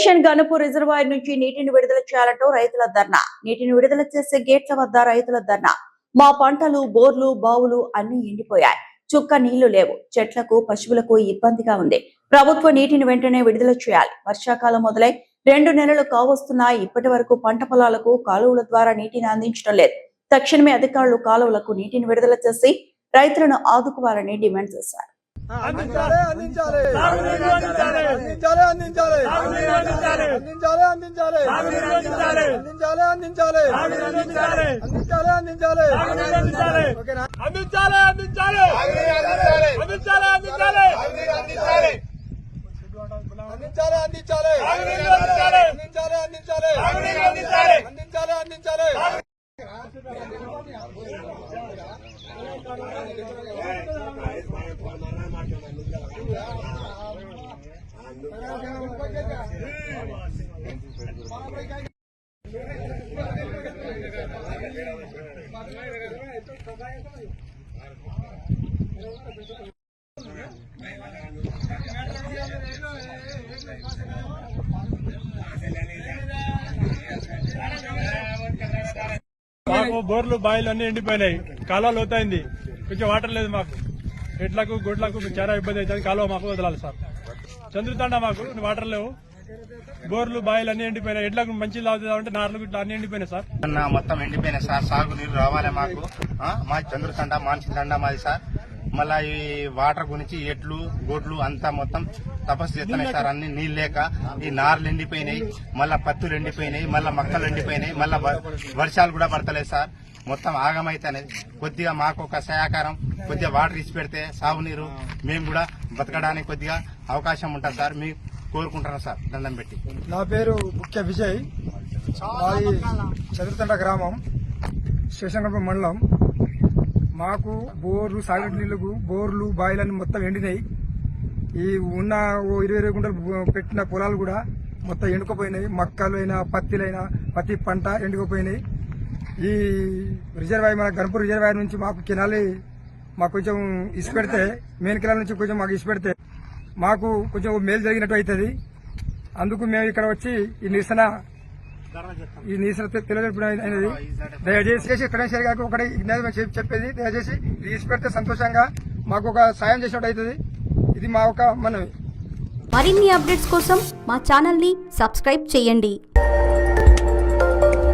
Station గనుపు reservoir నుంచి నీటిని విడుదల చేయాలంటూ రైతుల ధర్నా. నీటిని విడుదల చేసే గేట్ల వద్ద రైతుల ధర్నా. మా పంటలు, బోర్లు, బావులు అన్ని ఎండిపోయాయి. చుక్క నీళ్లు లేవు. చెట్లకు, పశువులకు ఇబ్బందిగా ఉంది. ప్రభుత్వ నీటిని వెంటనే విడుదల చేయాలి. వర్షాకాలం మొదలై 2 నెలలు కావస్తున్నా ఇప్పటి వరకు పంట పొలాలకు కాలువల ద్వారా నీటిని అందించడం లేదు. తక్షణమే అధికారులు కాలువలకు నీటిని విడుదల చేసి రైతులను ఆదుకోవాలని డిమాండ్ చేశారు. మాకు బోర్లు, బాయిలు అన్ని ఎండిపోయినాయి. కాలువ లోతైంది. కొంచెం వాటర్ లేదు. మాకు ఎట్లకు, గొడ్లకు చాలా ఇబ్బంది అవుతుంది. కాలువ మాకు వదలాలి సార్. చంద్రుతండ మాకు వాటర్ లేవు. బోర్లు, బాయిలు అన్ని ఎండిపోయినాయి. ఎట్లకు మంచి లావుతుందంటే నార్లు గిట్ల అన్ని ఎండిపోయినాయి సార్. మొత్తం ఎండిపోయినాయి సార్. సాగునీరు రావాలి మాకు. మా చంద్రుతండ, మానసి తండ మాది సార్. మళ్ళా ఈ వాటర్ గురించి ఎట్లు, గొడ్లు అంతా మొత్తం తపస్సు చేస్తున్నాయి సార్. అన్ని నీళ్ళు లేక ఈ నార్లు ఎండిపోయినాయి. మళ్ళా పత్తులు ఎండిపోయినాయి. మళ్ళా మొక్కలు ఎండిపోయినాయి. మళ్ళా వర్షాలు కూడా పడతలేదు సార్. మొత్తం ఆగమైతే కొద్దిగా మాకు ఒక సహకారం, కొద్దిగా వాటర్ ఇచ్చి పెడితే సాగునీరు మేము కూడా బతకడానికి కొద్దిగా అవకాశం ఉంటుంది సార్. మీకు కోరుకుంటున్నాను సార్, దండం పెట్టి. నా పేరు ముఖ్య విజయ్. మాది చదువుతండ గ్రామం, స్టేషన్ మండలం. మాకు బోర్లు, సాగునీటి నీళ్లకు బోర్లు, బాయిలన్నీ మొత్తం ఎండినాయి. ఈ ఉన్న 20 గుంటలు పెట్టిన పొలాలు కూడా మొత్తం ఎండుకుపోయినాయి. మక్కలు అయినా, పత్తిలైనా, ప్రతి పంట ఎండుకుపోయినాయి. ఈ రిజర్వాయర్, మన గణపూర్ రిజర్వాయర్ నుంచి మాకు కెనాలి మాకు కొంచెం ఇసి పెడితే, మెయిన్ కెనాల్ నుంచి కొంచెం మాకు ఇసి పెడితే మాకు కొంచెం మేలు జరిగినట్టు అవుతుంది. అందుకు మేము ఇక్కడ వచ్చి ఈ నిరసన తెలియజేయడం. దయచేసి ఎక్కడైనా కాక ఒకటి చెప్పేది, దయచేసి తీసి పెడితే సంతోషంగా మాకు ఒక సాయం చేసినట్టు అవుతుంది. ఇది మా ఒక మనవి. మరిన్ని అప్డేట్స్ కోసం మా ఛానల్ ని సబ్స్క్రైబ్ చేయండి.